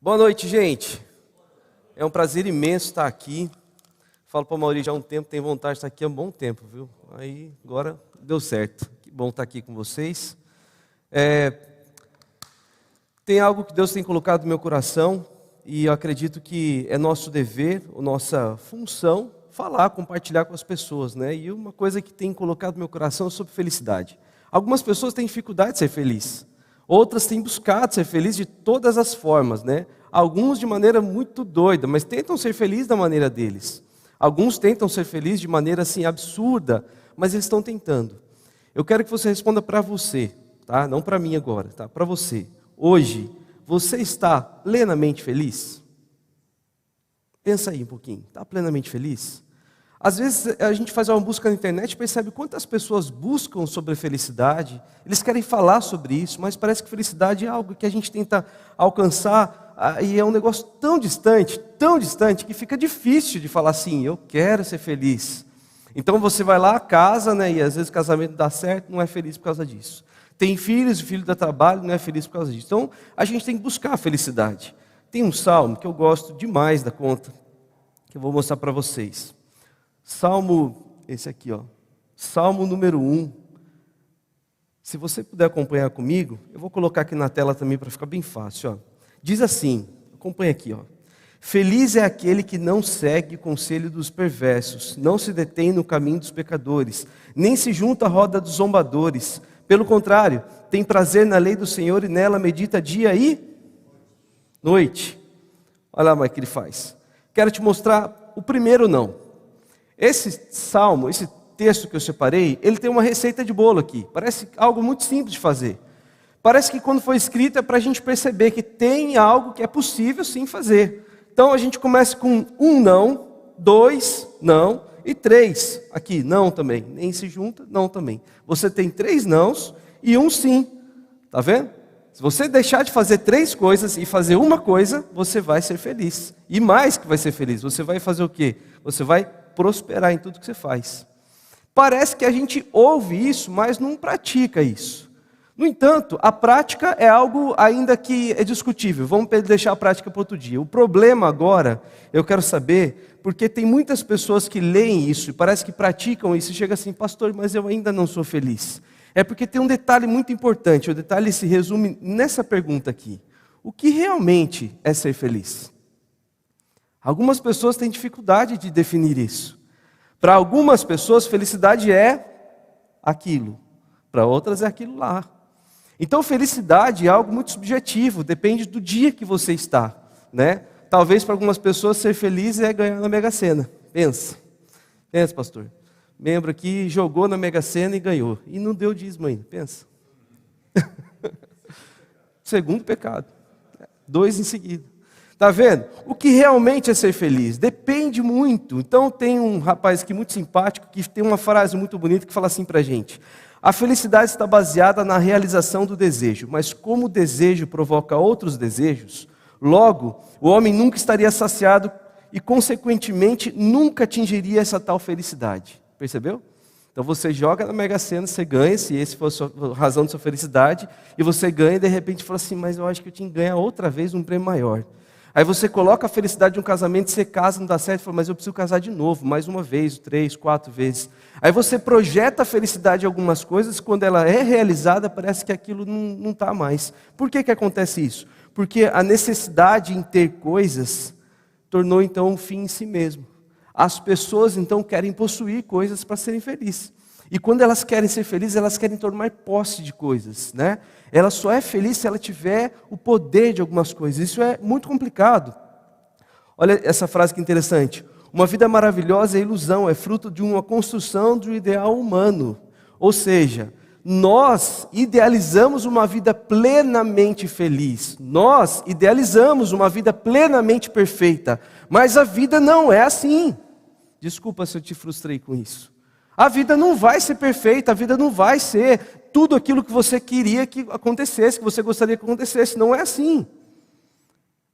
Boa noite, gente. É um prazer imenso estar aqui. Falo para a Mauri já há um tempo, tem vontade de estar aqui há um bom tempo, viu? Aí agora deu certo. Que bom estar aqui com vocês. Tem algo que Deus tem colocado no meu coração e eu acredito que é nosso dever, nossa função, falar, compartilhar com as pessoas, né? E uma coisa que tem colocado no meu coração é sobre felicidade. Algumas pessoas têm dificuldade de ser felizes. Outras têm buscado ser felizes de todas as formas, né? Alguns de maneira muito doida, mas tentam ser felizes da maneira deles. Alguns tentam ser felizes de maneira assim absurda, mas eles estão tentando. Eu quero que você responda para você, tá? Não para mim agora, tá? Para você. Hoje, você está plenamente feliz? Pensa aí um pouquinho. Está plenamente feliz? Às vezes a gente faz uma busca na internet e percebe quantas pessoas buscam sobre felicidade, eles querem falar sobre isso, mas parece que felicidade é algo que a gente tenta alcançar e é um negócio tão distante, que fica difícil de falar assim, eu quero ser feliz. Então você vai lá, casa, né, e às vezes o casamento dá certo, não é feliz por causa disso. Tem filhos, o filho dá trabalho, não é feliz por causa disso. Então a gente tem que buscar a felicidade. Tem um salmo que eu gosto demais da conta, que eu vou mostrar para vocês. Salmo, esse aqui, ó. Salmo número 1. Se você puder acompanhar comigo, eu vou colocar aqui na tela também para ficar bem fácil, ó. Diz assim, acompanha aqui, ó. Feliz é aquele que não segue o conselho dos perversos, não se detém no caminho dos pecadores, nem se junta à roda dos zombadores. Pelo contrário, tem prazer na lei do Senhor e nela medita dia e noite. Olha lá o que ele faz. Quero te mostrar o primeiro não. Esse salmo, esse texto que eu separei, ele tem uma receita de bolo aqui. Parece algo muito simples de fazer. Parece que quando foi escrito é para a gente perceber que tem algo que é possível sim fazer. Então a gente começa com 1 não, 2 não e 3 aqui, não também. Nem se junta, não também. Você tem 3 nãos e 1 sim. Tá vendo? Se você deixar de fazer 3 coisas e fazer uma coisa, você vai ser feliz. E mais que vai ser feliz, você vai fazer o quê? Você vai prosperar em tudo que você faz. Parece que a gente ouve isso, mas não pratica isso. No entanto, a prática é algo ainda que é discutível. Vamos deixar a prática para outro dia. O problema agora, eu quero saber, porque tem muitas pessoas que leem isso e parece que praticam isso e chegam assim, pastor, mas eu ainda não sou feliz. É porque tem um detalhe muito importante, o detalhe se resume nessa pergunta aqui. O que realmente é ser feliz? Algumas pessoas têm dificuldade de definir isso. Para algumas pessoas, felicidade é aquilo. Para outras é aquilo lá. Então, felicidade é algo muito subjetivo, depende do dia que você está, né? Talvez para algumas pessoas ser feliz é ganhar na Mega Sena. Pensa, pastor. Membro aqui jogou na Mega Sena e ganhou. E não deu dízimo ainda, pensa. Segundo pecado. 2 em seguida. Está vendo? O que realmente é ser feliz? Depende muito. Então tem um rapaz aqui muito simpático que tem uma frase muito bonita que fala assim para a gente. A felicidade está baseada na realização do desejo, mas como o desejo provoca outros desejos, logo o homem nunca estaria saciado e consequentemente nunca atingiria essa tal felicidade. Percebeu? Então você joga na Mega Sena, você ganha, se esse for a razão da sua felicidade, e você ganha e de repente fala assim, mas eu acho que eu tinha que ganhar outra vez um prêmio maior. Aí você coloca a felicidade de um casamento, você casa, não dá certo, fala, mas eu preciso casar de novo, mais uma vez, 3, 4 vezes. Aí você projeta a felicidade em algumas coisas, quando ela é realizada, parece que aquilo não está mais. Por que acontece isso? Porque a necessidade em ter coisas tornou então um fim em si mesmo. As pessoas então querem possuir coisas para serem felizes. E quando elas querem ser felizes, elas querem tomar posse de coisas, né? Ela só é feliz se ela tiver o poder de algumas coisas. Isso é muito complicado. Olha essa frase que interessante. Uma vida maravilhosa é ilusão, é fruto de uma construção de um ideal humano. Ou seja, nós idealizamos uma vida plenamente feliz. Nós idealizamos uma vida plenamente perfeita. Mas a vida não é assim. Desculpa se eu te frustrei com isso. A vida não vai ser perfeita, a vida não vai ser tudo aquilo que você queria que acontecesse, que você gostaria que acontecesse. Não é assim.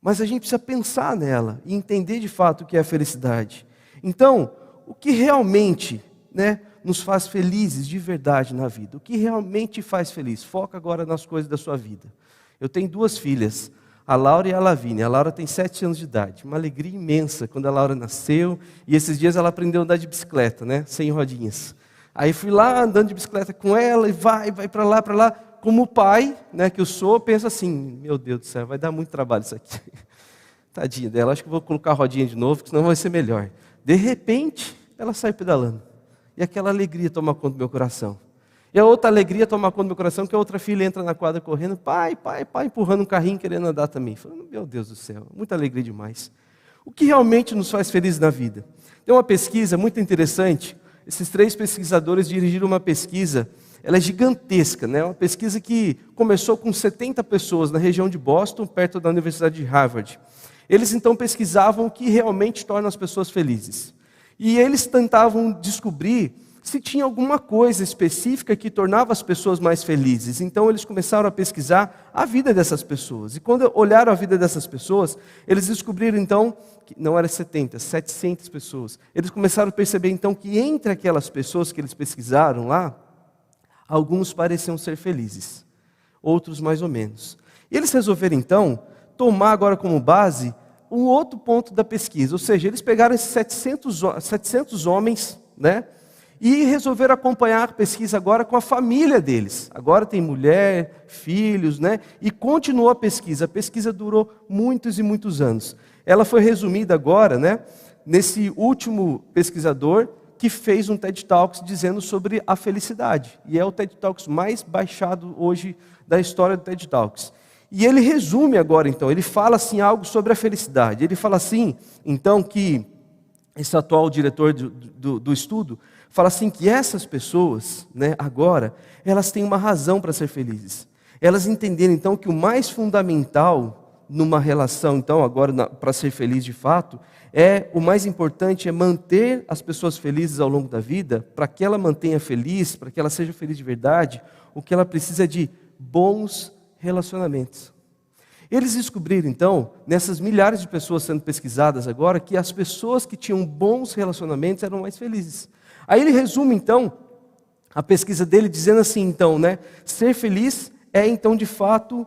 Mas a gente precisa pensar nela e entender de fato o que é a felicidade. Então, o que realmente, né, nos faz felizes de verdade na vida? O que realmente faz feliz? Foca agora nas coisas da sua vida. Eu tenho 2 filhas. a Laura e a Lavínia. A Laura tem 7 anos de idade. Uma alegria imensa quando a Laura nasceu. E esses dias ela aprendeu a andar de bicicleta, né? Sem rodinhas. Aí fui lá andando de bicicleta com ela e vai para lá, para lá. Como pai, né, que eu sou, penso assim, meu Deus do céu, vai dar muito trabalho isso aqui. Tadinha dela, acho que vou colocar a rodinha de novo, porque senão vai ser melhor. De repente, ela sai pedalando. E aquela alegria toma conta do meu coração. E a outra alegria toma conta do meu coração, que a outra filha entra na quadra correndo, pai, empurrando um carrinho, querendo andar também. Falando, meu Deus do céu, muita alegria demais. O que realmente nos faz felizes na vida? Tem uma pesquisa muito interessante, esses 3 pesquisadores dirigiram uma pesquisa, ela é gigantesca, né? Uma pesquisa que começou com 70 pessoas na região de Boston, perto da Universidade de Harvard. Eles então pesquisavam o que realmente torna as pessoas felizes. E eles tentavam descobrir se tinha alguma coisa específica que tornava as pessoas mais felizes. Então eles começaram a pesquisar a vida dessas pessoas. E quando olharam a vida dessas pessoas, eles descobriram então, que não era 70, 700 pessoas. Eles começaram a perceber então que entre aquelas pessoas que eles pesquisaram lá, alguns pareciam ser felizes, outros mais ou menos. E eles resolveram então tomar agora como base um outro ponto da pesquisa. Ou seja, eles pegaram esses 700 homens, né? E resolveram acompanhar a pesquisa agora com a família deles. Agora tem mulher, filhos, né? E continuou a pesquisa. A pesquisa durou muitos e muitos anos. Ela foi resumida agora, né? Nesse último pesquisador que fez um TED Talks dizendo sobre a felicidade. E é o TED Talks mais baixado hoje da história do TED Talks. E ele resume agora, então, ele fala assim algo sobre a felicidade. Ele fala assim, então, que esse atual diretor do estudo fala assim que essas pessoas, né, agora, elas têm uma razão para ser felizes. Elas entenderam, então, que o mais fundamental numa relação, então, agora, para ser feliz de fato, o mais importante é manter as pessoas felizes ao longo da vida, para que ela mantenha feliz, para que ela seja feliz de verdade, o que ela precisa é de bons relacionamentos. Eles descobriram, então, nessas milhares de pessoas sendo pesquisadas agora, que as pessoas que tinham bons relacionamentos eram mais felizes. Aí ele resume, então, a pesquisa dele dizendo assim, então, né? Ser feliz então, de fato,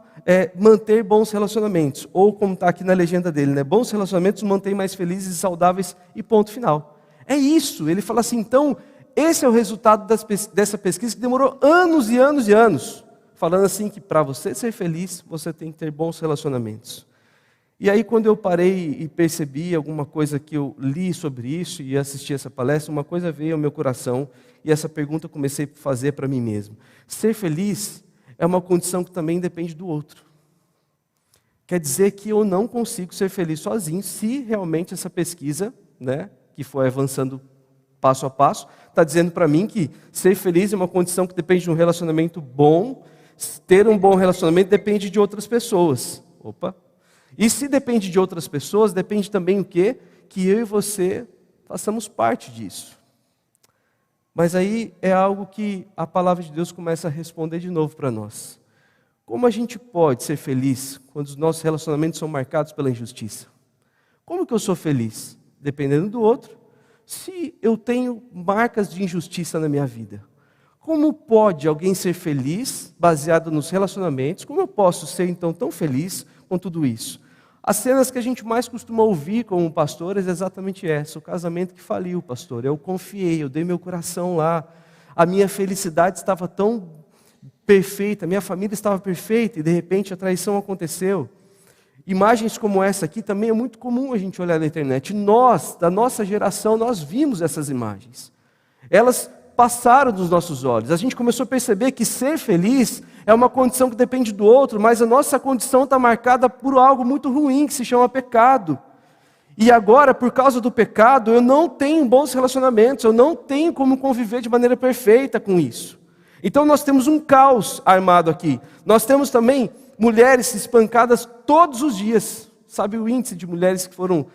manter bons relacionamentos. Ou, como está aqui na legenda dele, né? Bons relacionamentos mantêm mais felizes e saudáveis e ponto final. É isso. Ele fala assim, então, esse é o resultado dessa pesquisa que demorou anos e anos e anos. Falando assim que para você ser feliz, você tem que ter bons relacionamentos. E aí quando eu parei e percebi alguma coisa que eu li sobre isso e assisti essa palestra, uma coisa veio ao meu coração e essa pergunta eu comecei a fazer para mim mesmo. Ser feliz é uma condição que também depende do outro. Quer dizer que eu não consigo ser feliz sozinho se realmente essa pesquisa, né, que foi avançando passo a passo, está dizendo para mim que ser feliz é uma condição que depende de um relacionamento bom. Ter um bom relacionamento depende de outras pessoas. Opa! E se depende de outras pessoas, depende também o quê? Que eu e você façamos parte disso. Mas aí é algo que a palavra de Deus começa a responder de novo para nós. Como a gente pode ser feliz quando os nossos relacionamentos são marcados pela injustiça? Como que eu sou feliz? Dependendo do outro, se eu tenho marcas de injustiça na minha vida. Como pode alguém ser feliz baseado nos relacionamentos? Como eu posso ser então tão feliz com tudo isso? As cenas que a gente mais costuma ouvir como pastores é exatamente essa. O casamento que faliu, pastor. Eu confiei, eu dei meu coração lá. A minha felicidade estava tão perfeita, a minha família estava perfeita e de repente a traição aconteceu. Imagens como essa aqui também é muito comum a gente olhar na internet. Nós, da nossa geração, nós vimos essas imagens. Elas passaram dos nossos olhos. A gente começou a perceber que ser feliz é uma condição que depende do outro, mas a nossa condição está marcada por algo muito ruim, que se chama pecado. E agora, por causa do pecado, eu não tenho bons relacionamentos, eu não tenho como conviver de maneira perfeita com isso. Então nós temos um caos armado aqui. Nós temos também mulheres espancadas todos os dias. Sabe o índice de mulheres que foram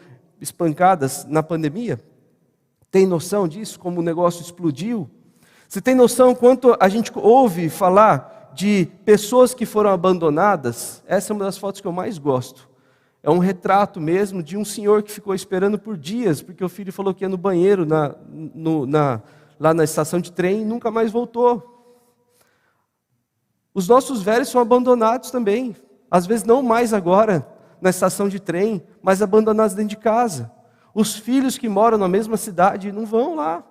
espancadas na pandemia? Tem noção disso, como o negócio explodiu? Você tem noção quanto a gente ouve falar de pessoas que foram abandonadas? Essa é uma das fotos que eu mais gosto. É um retrato mesmo de um senhor que ficou esperando por dias, porque o filho falou que ia no banheiro lá na estação de trem e nunca mais voltou. Os nossos velhos são abandonados também. Às vezes não mais agora, na estação de trem, mas abandonados dentro de casa. Os filhos que moram na mesma cidade não vão lá.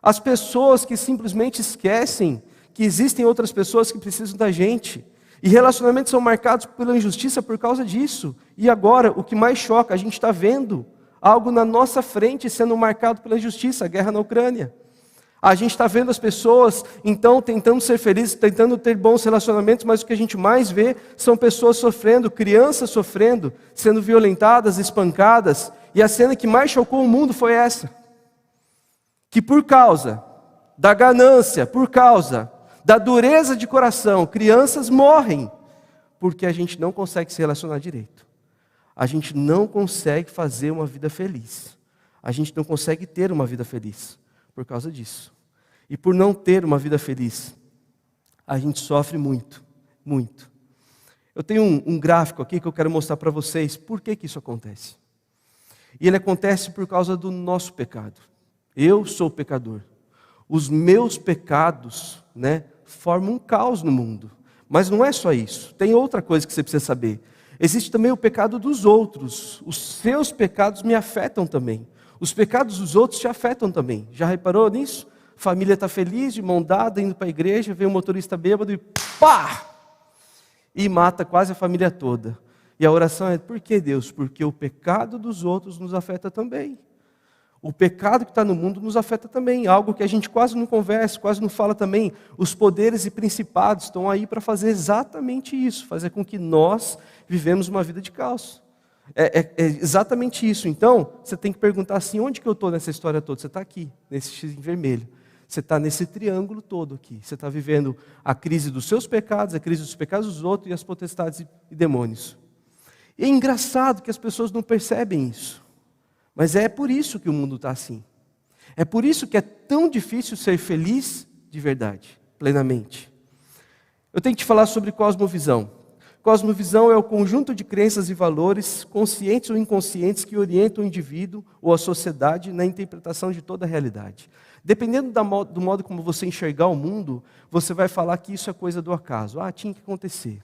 As pessoas que simplesmente esquecem que existem outras pessoas que precisam da gente. E relacionamentos são marcados pela injustiça por causa disso. E agora, o que mais choca, a gente está vendo algo na nossa frente sendo marcado pela injustiça, a guerra na Ucrânia. A gente está vendo as pessoas, então, tentando ser felizes, tentando ter bons relacionamentos, mas o que a gente mais vê são pessoas sofrendo, crianças sofrendo, sendo violentadas, espancadas. E a cena que mais chocou o mundo foi essa. Que por causa da ganância, por causa da dureza de coração, crianças morrem, porque a gente não consegue se relacionar direito. A gente não consegue fazer uma vida feliz. A gente não consegue ter uma vida feliz por causa disso. E por não ter uma vida feliz, a gente sofre muito, muito. Eu tenho um gráfico aqui que eu quero mostrar para vocês por que isso acontece. E ele acontece por causa do nosso pecado. Eu sou pecador. Os meus pecados, formam um caos no mundo. Mas não é só isso. Tem outra coisa que você precisa saber. Existe também o pecado dos outros. Os seus pecados me afetam também. Os pecados dos outros te afetam também. Já reparou nisso? A família está feliz, de mão dada, indo para a igreja, vem um motorista bêbado e pá! E mata quase a família toda. E a oração é, por que Deus? Porque o pecado dos outros nos afeta também. O pecado que está no mundo nos afeta também. Algo que a gente quase não conversa, quase não fala também. Os poderes e principados estão aí para fazer exatamente isso. Fazer com que nós vivemos uma vida de caos. É exatamente isso. Então, você tem que perguntar assim, onde que eu estou nessa história toda? Você está aqui, nesse X em vermelho. Você está nesse triângulo todo aqui. Você está vivendo a crise dos seus pecados, a crise dos pecados dos outros e as potestades e demônios. E é engraçado que as pessoas não percebem isso. Mas é por isso que o mundo está assim. É por isso que é tão difícil ser feliz de verdade, plenamente. Eu tenho que te falar sobre cosmovisão. Cosmovisão é o conjunto de crenças e valores, conscientes ou inconscientes, que orientam o indivíduo ou a sociedade na interpretação de toda a realidade. Dependendo do modo como você enxergar o mundo, você vai falar que isso é coisa do acaso. Tinha que acontecer.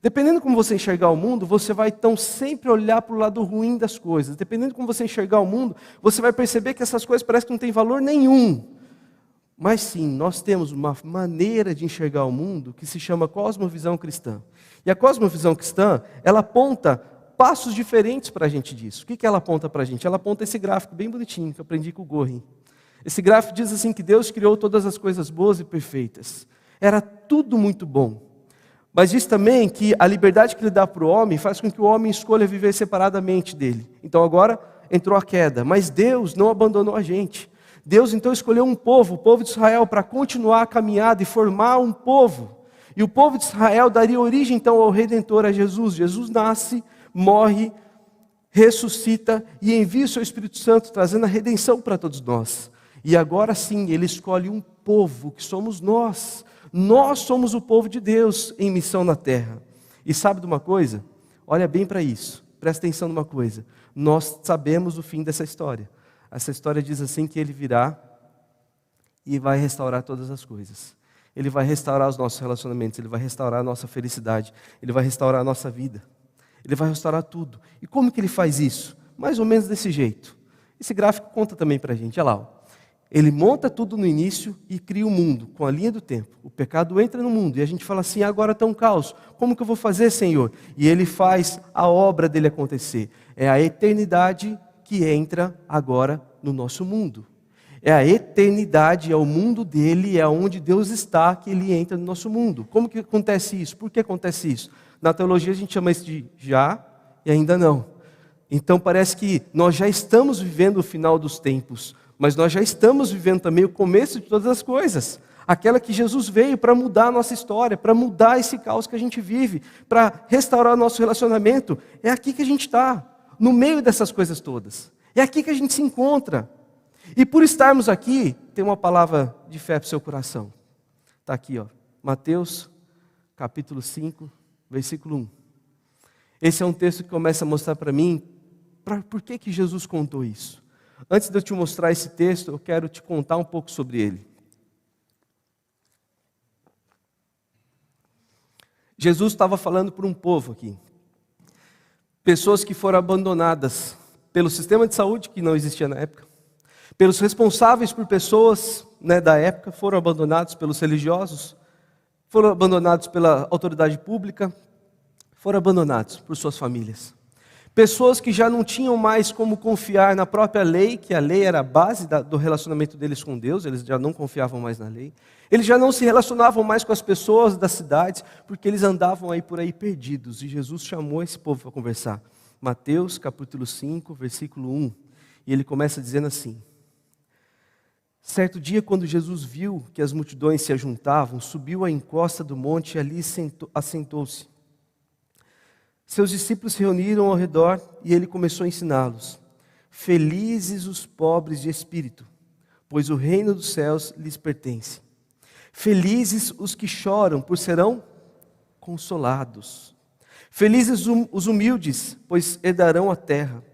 Dependendo como você enxergar o mundo, você vai então sempre olhar para o lado ruim das coisas. Dependendo como você enxergar o mundo, você vai perceber que essas coisas parecem que não têm valor nenhum. Mas sim, nós temos uma maneira de enxergar o mundo que se chama cosmovisão cristã. E a cosmovisão cristã, ela aponta passos diferentes para a gente disso. O que ela aponta para a gente? Ela aponta esse gráfico bem bonitinho que eu aprendi com o Gorin. Esse gráfico diz assim que Deus criou todas as coisas boas e perfeitas. Era tudo muito bom. Mas diz também que a liberdade que Ele dá para o homem faz com que o homem escolha viver separadamente dele. Então agora entrou a queda, mas Deus não abandonou a gente. Deus então escolheu um povo, o povo de Israel, para continuar a caminhada e formar um povo. E o povo de Israel daria origem então ao Redentor, a Jesus. Jesus nasce, morre, ressuscita e envia o seu Espírito Santo, trazendo a redenção para todos nós. E agora sim, Ele escolhe um povo, que somos nós. Nós somos o povo de Deus em missão na terra. E sabe de uma coisa? Olha bem para isso, presta atenção numa coisa. Nós sabemos o fim dessa história. Essa história diz assim que Ele virá e vai restaurar todas as coisas. Ele vai restaurar os nossos relacionamentos, Ele vai restaurar a nossa felicidade, Ele vai restaurar a nossa vida. Ele vai restaurar tudo. E como que Ele faz isso? Mais ou menos desse jeito. Esse gráfico conta também para a gente, olha lá. Ó. Ele monta tudo no início e cria o mundo, com a linha do tempo. O pecado entra no mundo e a gente fala assim, agora está um caos. Como que eu vou fazer, Senhor? E Ele faz a obra dEle acontecer. É a eternidade que entra agora no nosso mundo. É a eternidade, é o mundo dEle, é onde Deus está que Ele entra no nosso mundo. Como que acontece isso? Por que acontece isso? Na teologia a gente chama isso de já e ainda não. Então parece que nós já estamos vivendo o final dos tempos, mas nós já estamos vivendo também o começo de todas as coisas. Aquela que Jesus veio para mudar a nossa história, para mudar esse caos que a gente vive, para restaurar nosso relacionamento. É aqui que a gente está, no meio dessas coisas todas. É aqui que a gente se encontra. E por estarmos aqui, tem uma palavra de fé para o seu coração. Está aqui, ó, Mateus, capítulo 5, versículo 1. Esse é um texto que começa a mostrar para mim por que Jesus contou isso. Antes de eu te mostrar esse texto, eu quero te contar um pouco sobre ele. Jesus estava falando para um povo aqui. Pessoas que foram abandonadas pelo sistema de saúde, que não existia na época, pelos responsáveis por pessoas, da época, foram abandonados pelos religiosos, foram abandonados pela autoridade pública, foram abandonados por suas famílias. Pessoas que já não tinham mais como confiar na própria lei, que a lei era a base do relacionamento deles com Deus, eles já não confiavam mais na lei. Eles já não se relacionavam mais com as pessoas das cidades, porque eles andavam por aí perdidos. E Jesus chamou esse povo para conversar. Mateus capítulo 5, versículo 1. E ele começa dizendo assim: certo dia, quando Jesus viu que as multidões se ajuntavam, subiu à encosta do monte e ali assentou-se. Seus discípulos se reuniram ao redor e ele começou a ensiná-los. Felizes os pobres de espírito, pois o reino dos céus lhes pertence. Felizes os que choram, pois serão consolados. Felizes os humildes, pois herdarão a terra.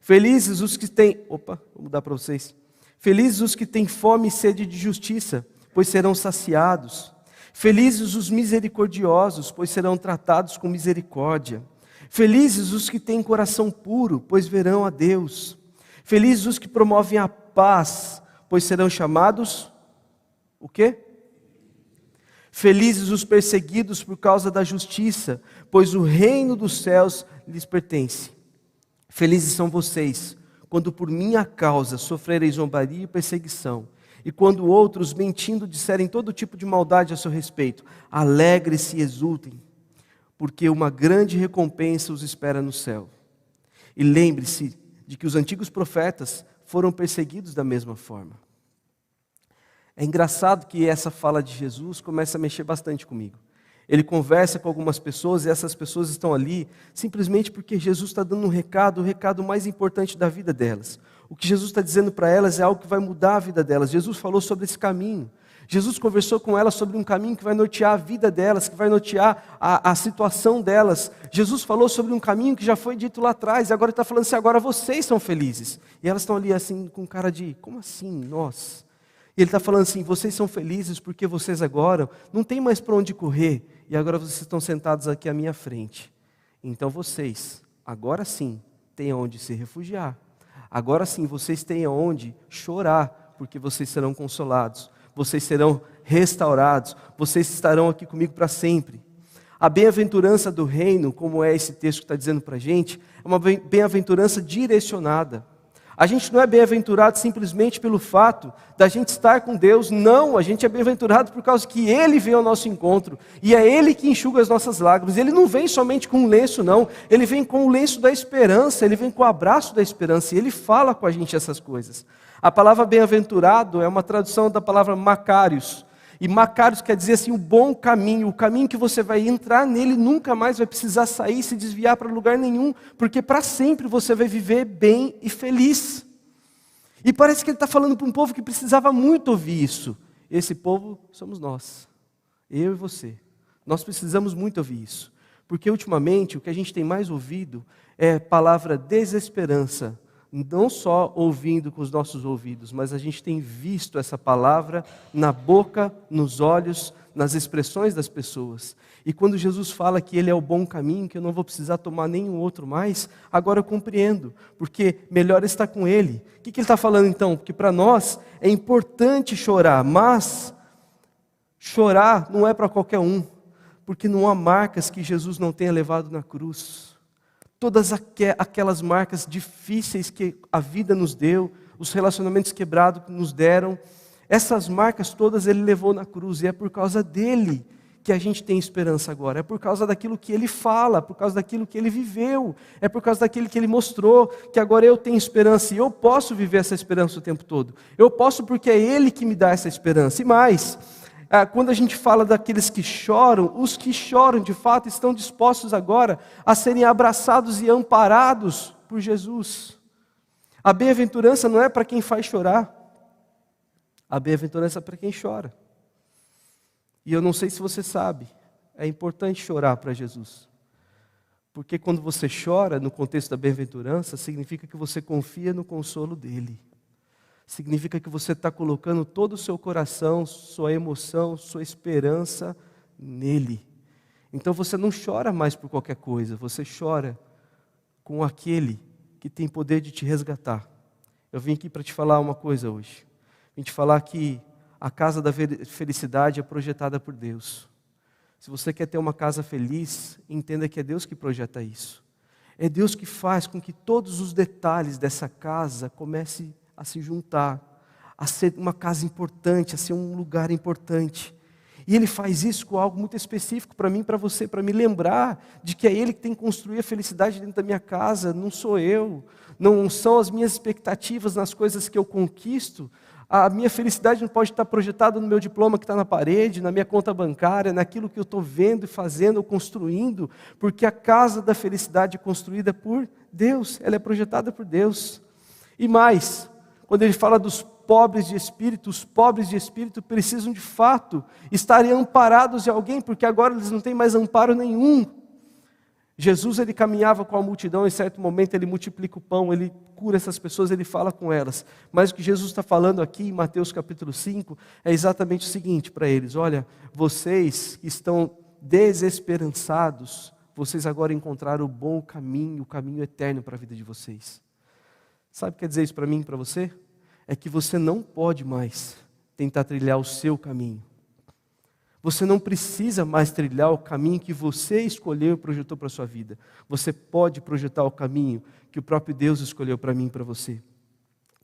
Felizes os que têm... vou mudar para vocês. Felizes os que têm fome e sede de justiça, pois serão saciados. Felizes os misericordiosos, pois serão tratados com misericórdia. Felizes os que têm coração puro, pois verão a Deus. Felizes os que promovem a paz, pois serão chamados... o quê? Felizes os perseguidos por causa da justiça, pois o reino dos céus lhes pertence. Felizes são vocês, quando por minha causa sofrerem zombaria e perseguição, e quando outros, mentindo, disserem todo tipo de maldade a seu respeito. Alegre-se e exultem, porque uma grande recompensa os espera no céu. E lembre-se de que os antigos profetas foram perseguidos da mesma forma. É engraçado que essa fala de Jesus começa a mexer bastante comigo. Ele conversa com algumas pessoas e essas pessoas estão ali simplesmente porque Jesus está dando um recado, o recado mais importante da vida delas. O que Jesus está dizendo para elas é algo que vai mudar a vida delas. Jesus falou sobre esse caminho. Jesus conversou com elas sobre um caminho que vai nortear a vida delas, que vai nortear a situação delas. Jesus falou sobre um caminho que já foi dito lá atrás, e agora ele está falando assim: agora vocês são felizes. E elas estão ali assim, com cara de, como assim, nós? E ele está falando assim: vocês são felizes porque vocês agora não tem mais para onde correr, e agora vocês estão sentados aqui à minha frente. Então vocês, agora sim, têm onde se refugiar. Agora sim, vocês têm onde chorar, porque vocês serão consolados. Vocês serão restaurados, vocês estarão aqui comigo para sempre. A bem-aventurança do reino, como é esse texto que está dizendo para a gente, é uma bem-aventurança direcionada. A gente não é bem-aventurado simplesmente pelo fato da gente estar com Deus, não, a gente é bem-aventurado por causa que Ele vem ao nosso encontro, e é Ele que enxuga as nossas lágrimas. Ele não vem somente com um lenço, não, Ele vem com o lenço da esperança, Ele vem com o abraço da esperança, e Ele fala com a gente essas coisas. A palavra bem-aventurado é uma tradução da palavra Macários, e Macários quer dizer assim, o bom caminho, o caminho que você vai entrar nele, nunca mais vai precisar sair, se desviar para lugar nenhum, porque para sempre você vai viver bem e feliz. E parece que ele está falando para um povo que precisava muito ouvir isso. Esse povo somos nós, eu e você. Nós precisamos muito ouvir isso, porque ultimamente o que a gente tem mais ouvido é palavra desesperança, não só ouvindo com os nossos ouvidos, mas a gente tem visto essa palavra na boca, nos olhos, nas expressões das pessoas. E quando Jesus fala que Ele é o bom caminho, que eu não vou precisar tomar nenhum outro mais, agora eu compreendo, porque melhor estar com Ele. O que Ele está falando então? Porque para nós é importante chorar, mas chorar não é para qualquer um, porque não há marcas que Jesus não tenha levado na cruz. Todas aquelas marcas difíceis que a vida nos deu, os relacionamentos quebrados que nos deram, essas marcas todas Ele levou na cruz, e é por causa dEle que a gente tem esperança agora, é por causa daquilo que Ele fala, por causa daquilo que Ele viveu, é por causa daquilo que Ele mostrou, que agora eu tenho esperança, e eu posso viver essa esperança o tempo todo. Eu posso porque é Ele que me dá essa esperança. E mais, quando a gente fala daqueles que choram, os que choram de fato estão dispostos agora a serem abraçados e amparados por Jesus. A bem-aventurança não é para quem faz chorar, a bem-aventurança é para quem chora. E eu não sei se você sabe, é importante chorar para Jesus, porque quando você chora no contexto da bem-aventurança, significa que você confia no consolo dEle. Significa que você está colocando todo o seu coração, sua emoção, sua esperança nele. Então você não chora mais por qualquer coisa, você chora com aquele que tem poder de te resgatar. Eu vim aqui para te falar uma coisa hoje. Vim te falar que a casa da felicidade é projetada por Deus. Se você quer ter uma casa feliz, entenda que é Deus que projeta isso. É Deus que faz com que todos os detalhes dessa casa comecem a se juntar, a ser uma casa importante, a ser um lugar importante. E Ele faz isso com algo muito específico para mim, para você, para me lembrar de que é Ele que tem que construir a felicidade dentro da minha casa, não sou eu, não são as minhas expectativas nas coisas que eu conquisto. A minha felicidade não pode estar projetada no meu diploma que está na parede, na minha conta bancária, naquilo que eu estou vendo e fazendo ou construindo, porque a casa da felicidade é construída por Deus, ela é projetada por Deus. E mais, quando Ele fala dos pobres de espírito, os pobres de espírito precisam de fato estarem amparados de alguém, porque agora eles não têm mais amparo nenhum. Jesus, Ele caminhava com a multidão, em certo momento Ele multiplica o pão, Ele cura essas pessoas, Ele fala com elas. Mas o que Jesus está falando aqui em Mateus capítulo 5 é exatamente o seguinte para eles: olha, vocês que estão desesperançados, vocês agora encontraram o bom caminho, o caminho eterno para a vida de vocês. Sabe o que quer dizer isso para mim e para você? É que você não pode mais tentar trilhar o seu caminho. Você não precisa mais trilhar o caminho que você escolheu e projetou para a sua vida. Você pode projetar o caminho que o próprio Deus escolheu para mim e para você.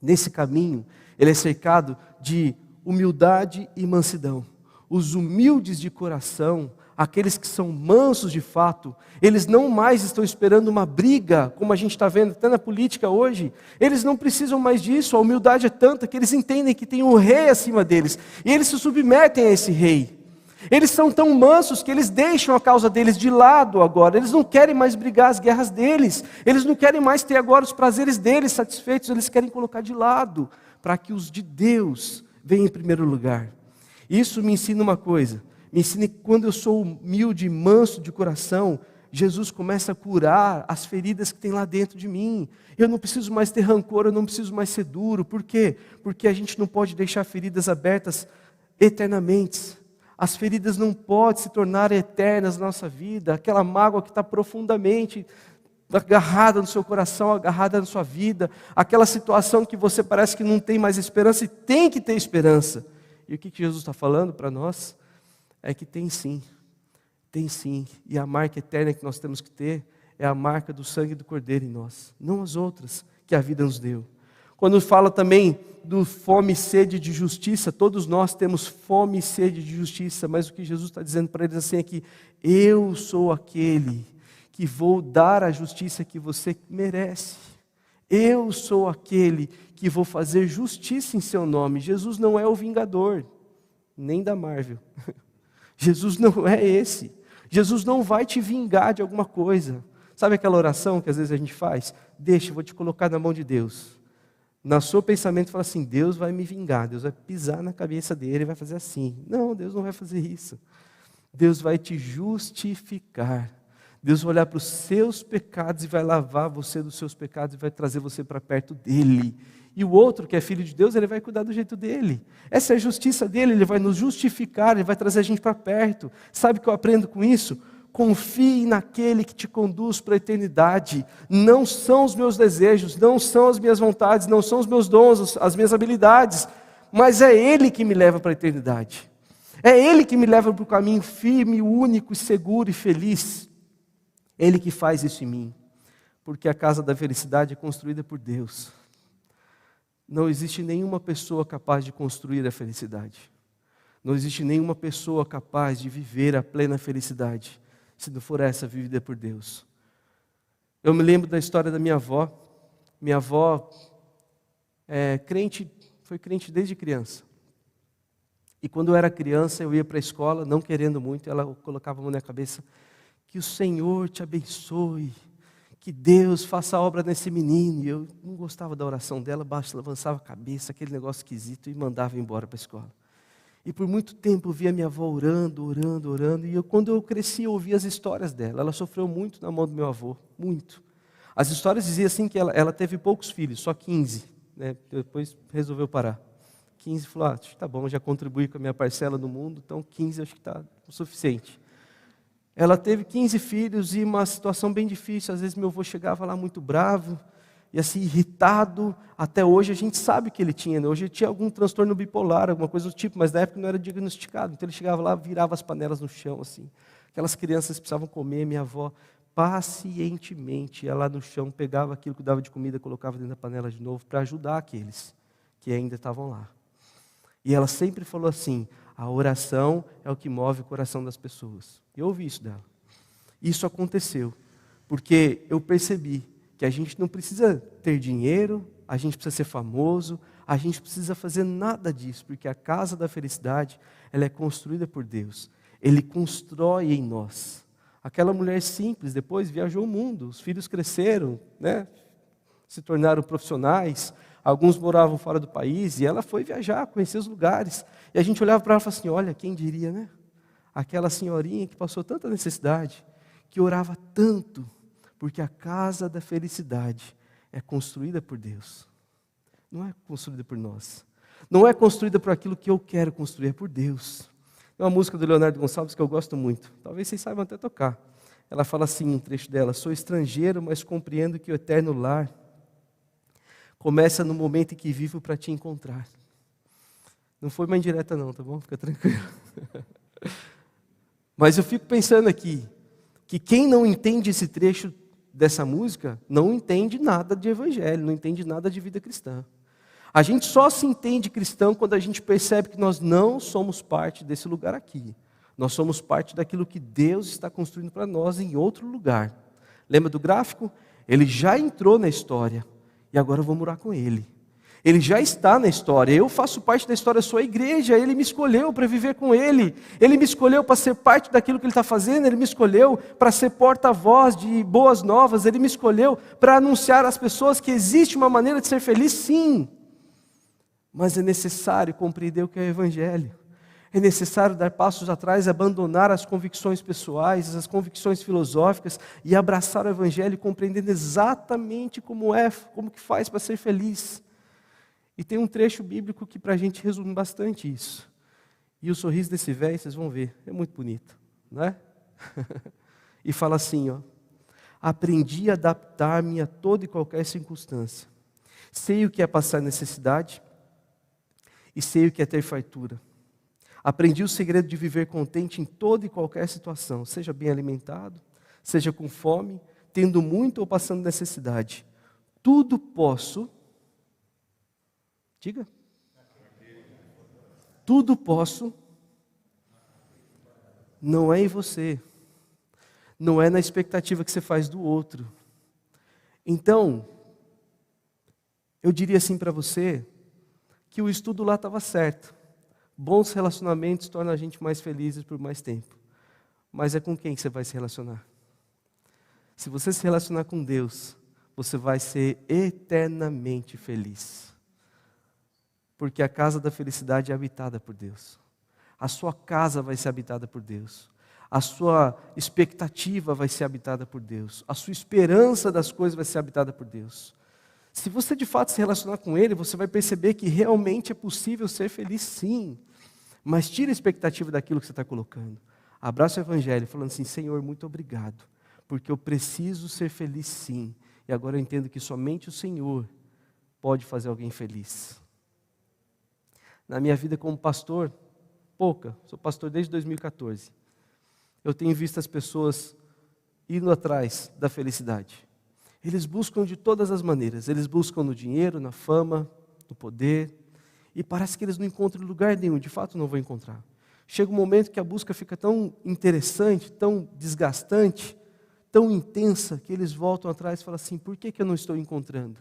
Nesse caminho, ele é cercado de humildade e mansidão. Os humildes de coração, aqueles que são mansos de fato, eles não mais estão esperando uma briga, como a gente está vendo até na política hoje. Eles não precisam mais disso, a humildade é tanta que eles entendem que tem um rei acima deles, e eles se submetem a esse rei. Eles são tão mansos que eles deixam a causa deles de lado agora. Eles não querem mais brigar as guerras deles. Eles não querem mais ter agora os prazeres deles satisfeitos. Eles querem colocar de lado, para que os de Deus venham em primeiro lugar. Isso me ensina uma coisa. Me ensina que quando eu sou humilde e manso de coração, Jesus começa a curar as feridas que tem lá dentro de mim. Eu não preciso mais ter rancor, eu não preciso mais ser duro. Por quê? Porque a gente não pode deixar feridas abertas eternamente. As feridas não podem se tornar eternas na nossa vida. Aquela mágoa que está profundamente agarrada no seu coração, agarrada na sua vida. Aquela situação que você parece que não tem mais esperança e tem que ter esperança. E o que Jesus está falando para nós? É que tem sim. Tem sim. E a marca eterna que nós temos que ter é a marca do sangue do Cordeiro em nós. Não as outras que a vida nos deu. Quando fala também do fome e sede de justiça, todos nós temos fome e sede de justiça, mas o que Jesus está dizendo para eles assim é que eu sou aquele que vou dar a justiça que você merece. Eu sou aquele que vou fazer justiça em seu nome. Jesus não é o vingador, nem da Marvel. Jesus não é esse. Jesus não vai te vingar de alguma coisa. Sabe aquela oração que às vezes a gente faz? Deixa, eu vou te colocar na mão de Deus. No seu pensamento fala assim, Deus vai me vingar, Deus vai pisar na cabeça dele e vai fazer assim. Não, Deus não vai fazer isso. Deus vai te justificar. Deus vai olhar para os seus pecados e vai lavar você dos seus pecados e vai trazer você para perto dele. E o outro, que é filho de Deus, ele vai cuidar do jeito dele. Essa é a justiça dele, ele vai nos justificar, ele vai trazer a gente para perto. Sabe o que eu aprendo com isso? Confie naquele que te conduz para a eternidade. Não são os meus desejos, não são as minhas vontades, não são os meus dons, as minhas habilidades, mas é Ele que me leva para a eternidade. É Ele que me leva para o caminho firme, único, seguro e feliz. Ele que faz isso em mim, porque a casa da felicidade é construída por Deus. Não existe nenhuma pessoa capaz de construir a felicidade. Não existe nenhuma pessoa capaz de viver a plena felicidade, se não for essa vivida por Deus. Eu me lembro da história da minha avó. Minha avó foi crente desde criança. E quando eu era criança, eu ia para a escola, não querendo muito, ela colocava a mão na cabeça, que o Senhor te abençoe, que Deus faça a obra nesse menino. E eu não gostava da oração dela, avançava a cabeça, aquele negócio esquisito, e mandava embora para a escola. E por muito tempo eu via minha avó orando, e quando eu cresci eu ouvia as histórias dela. Ela sofreu muito na mão do meu avô, muito. As histórias diziam assim que ela teve poucos filhos, só 15, né? Depois resolveu parar. 15, falou, tá bom, já contribuí com a minha parcela no mundo, então 15 acho que está o suficiente. Ela teve 15 filhos e uma situação bem difícil. Às vezes meu avô chegava lá muito bravo e assim, irritado. Até hoje a gente sabe que ele tinha, né? Hoje ele tinha algum transtorno bipolar, alguma coisa do tipo, mas na época não era diagnosticado. Então ele chegava lá, virava as panelas no chão, assim. Aquelas crianças precisavam comer, minha avó pacientemente ia lá no chão, pegava aquilo que dava de comida, colocava dentro da panela de novo, para ajudar aqueles que ainda estavam lá. E ela sempre falou assim, a oração é o que move o coração das pessoas. Eu ouvi isso dela. Isso aconteceu, porque eu percebi que a gente não precisa ter dinheiro, a gente precisa ser famoso, a gente precisa fazer nada disso, porque a casa da felicidade, ela é construída por Deus. Ele constrói em nós. Aquela mulher simples, depois viajou o mundo, os filhos cresceram, né? Se tornaram profissionais, alguns moravam fora do país, e ela foi viajar, conhecer os lugares. E a gente olhava para ela e falava assim, olha, quem diria, né? Aquela senhorinha que passou tanta necessidade, que orava tanto, porque a casa da felicidade é construída por Deus. Não é construída por nós. Não é construída por aquilo que eu quero construir, é por Deus. Tem uma música do Leonardo Gonçalves que eu gosto muito. Talvez vocês saibam até tocar. Ela fala assim, um trecho dela, sou estrangeiro, mas compreendo que o eterno lar começa no momento em que vivo para te encontrar. Não foi uma indireta não, tá bom? Fica tranquilo. Mas eu fico pensando aqui, que quem não entende esse trecho dessa música, não entende nada de evangelho, não entende nada de vida cristã. A gente só se entende cristão quando a gente percebe que nós não somos parte desse lugar aqui. Nós somos parte daquilo que Deus está construindo para nós em outro lugar. Lembra do gráfico? Ele já entrou na história e agora eu vou morar com ele. Ele já está na história, eu faço parte da história, sou a igreja, ele me escolheu para viver com ele, ele me escolheu para ser parte daquilo que ele está fazendo, ele me escolheu para ser porta-voz de boas novas, ele me escolheu para anunciar às pessoas que existe uma maneira de ser feliz, sim, mas é necessário compreender o que é o evangelho, é necessário dar passos atrás, abandonar as convicções pessoais, as convicções filosóficas e abraçar o evangelho, compreendendo exatamente como que faz para ser feliz. E tem um trecho bíblico que para a gente resume bastante isso. E o sorriso desse velho, vocês vão ver, é muito bonito, não é? E fala assim, ó, aprendi a adaptar-me a toda e qualquer circunstância. Sei o que é passar necessidade e sei o que é ter fartura. Aprendi o segredo de viver contente em toda e qualquer situação, seja bem alimentado, seja com fome, tendo muito ou passando necessidade. Tudo posso... Diga. Tudo posso, não é em você, não é na expectativa que você faz do outro. Então, eu diria assim para você, que o estudo lá estava certo. Bons relacionamentos tornam a gente mais felizes por mais tempo. Mas é com quem você vai se relacionar? Se você se relacionar com Deus, você vai ser eternamente feliz. Porque a casa da felicidade é habitada por Deus. A sua casa vai ser habitada por Deus. A sua expectativa vai ser habitada por Deus. A sua esperança das coisas vai ser habitada por Deus. Se você de fato se relacionar com Ele, você vai perceber que realmente é possível ser feliz sim. Mas tira a expectativa daquilo que você está colocando. Abraça o Evangelho falando assim, Senhor, muito obrigado. Porque eu preciso ser feliz sim. E agora eu entendo que somente o Senhor pode fazer alguém feliz. Na minha vida como pastor, pouca, sou pastor desde 2014. Eu tenho visto as pessoas indo atrás da felicidade. Eles buscam de todas as maneiras. Eles buscam no dinheiro, na fama, no poder. E parece que eles não encontram lugar nenhum. De fato, não vão encontrar. Chega um momento que a busca fica tão interessante, tão desgastante, tão intensa, que eles voltam atrás e falam assim, por que eu não estou encontrando?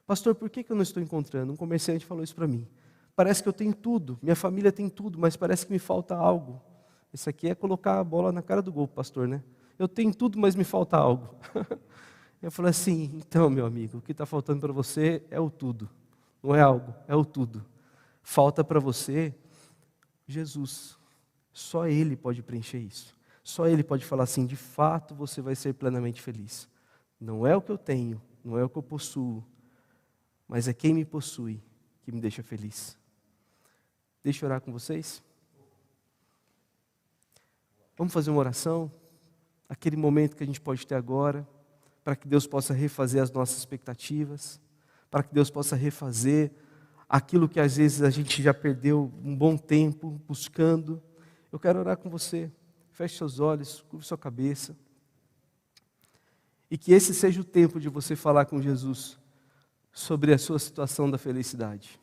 Pastor, por que eu não estou encontrando? Um comerciante falou isso para mim. Parece que eu tenho tudo, minha família tem tudo, mas parece que me falta algo. Isso aqui é colocar a bola na cara do gol, pastor, né? Eu tenho tudo, mas me falta algo. Eu falei assim, então, meu amigo, o que está faltando para você é o tudo. Não é algo, é o tudo. Falta para você Jesus. Só Ele pode preencher isso. Só Ele pode falar assim, de fato você vai ser plenamente feliz. Não é o que eu tenho, não é o que eu possuo, mas é quem me possui que me deixa feliz. Deixa eu orar com vocês. Vamos fazer uma oração. aquele momento que a gente pode ter agora, para que Deus possa refazer as nossas expectativas, para que Deus possa refazer aquilo que às vezes a gente já perdeu um bom tempo buscando. Eu quero orar com você. Feche seus olhos, curva sua cabeça. E que esse seja o tempo de você falar com Jesus sobre a sua situação da felicidade.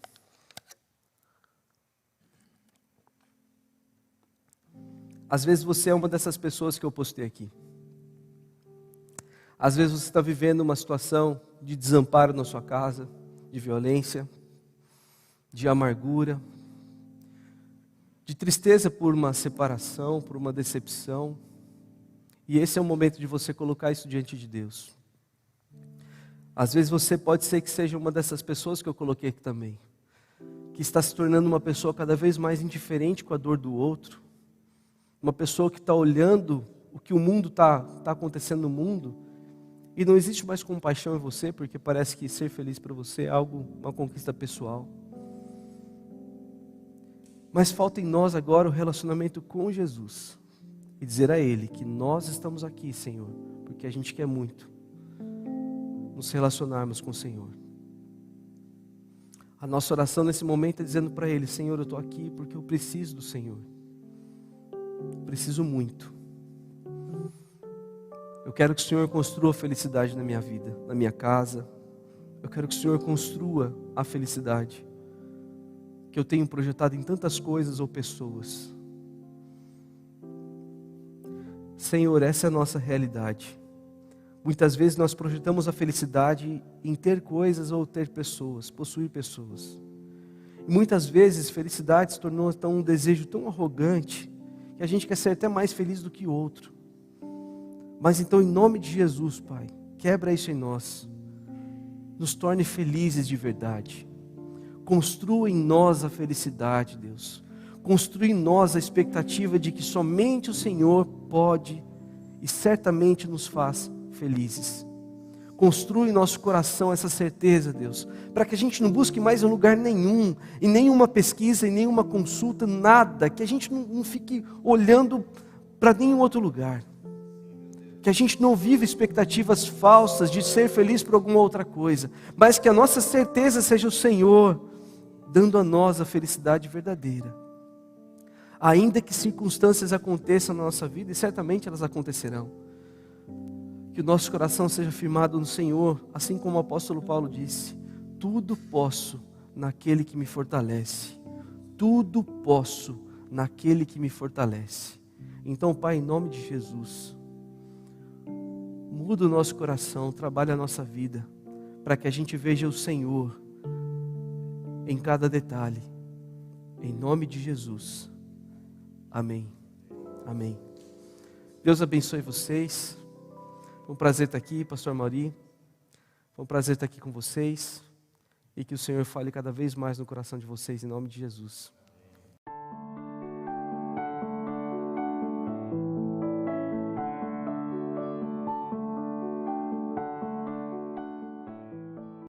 Às vezes você é uma dessas pessoas que eu postei aqui. Às vezes você está vivendo uma situação de desamparo na sua casa, de violência, de amargura, de tristeza por uma separação, por uma decepção. E esse é o momento de você colocar isso diante de Deus. Às vezes você pode ser que seja uma dessas pessoas que eu coloquei aqui também, que está se tornando uma pessoa cada vez mais indiferente com a dor do outro, uma pessoa que está olhando o que o mundo está acontecendo no mundo, e não existe mais compaixão em você, porque parece que ser feliz para você é uma conquista pessoal. Mas falta em nós agora o relacionamento com Jesus. E dizer a Ele que nós estamos aqui, Senhor, porque a gente quer muito nos relacionarmos com o Senhor. A nossa oração nesse momento é dizendo para Ele: Senhor, eu estou aqui porque eu preciso do Senhor. Preciso muito. Eu quero que o Senhor construa a felicidade na minha vida, na minha casa. Eu quero que o Senhor construa a felicidade que eu tenho projetado em tantas coisas ou pessoas. Senhor, essa é a nossa realidade. Muitas vezes nós projetamos a felicidade em ter coisas ou ter pessoas, possuir pessoas. E muitas vezes felicidade se tornou um desejo tão arrogante que a gente quer ser até mais feliz do que o outro. Mas então, em nome de Jesus, Pai, quebra isso em nós. Nos torne felizes de verdade. Construa em nós a felicidade, Deus. Construa em nós a expectativa de que somente o Senhor pode e certamente nos faz felizes. Construa em nosso coração essa certeza, Deus, para que a gente não busque mais em lugar nenhum, em nenhuma pesquisa, em nenhuma consulta, nada, que a gente não fique olhando para nenhum outro lugar. Que a gente não viva expectativas falsas de ser feliz por alguma outra coisa, mas que a nossa certeza seja o Senhor, dando a nós a felicidade verdadeira. Ainda que circunstâncias aconteçam na nossa vida, e certamente elas acontecerão, que o nosso coração seja firmado no Senhor, assim como o apóstolo Paulo disse: tudo posso naquele que me fortalece. Tudo posso naquele que me fortalece. Então, Pai, em nome de Jesus, muda o nosso coração, trabalha a nossa vida, para que a gente veja o Senhor em cada detalhe. Em nome de Jesus. Amém. Amém. Deus abençoe vocês. Foi um prazer estar aqui, pastor Mauri. Foi um prazer estar aqui com vocês. E que o Senhor fale cada vez mais no coração de vocês, em nome de Jesus.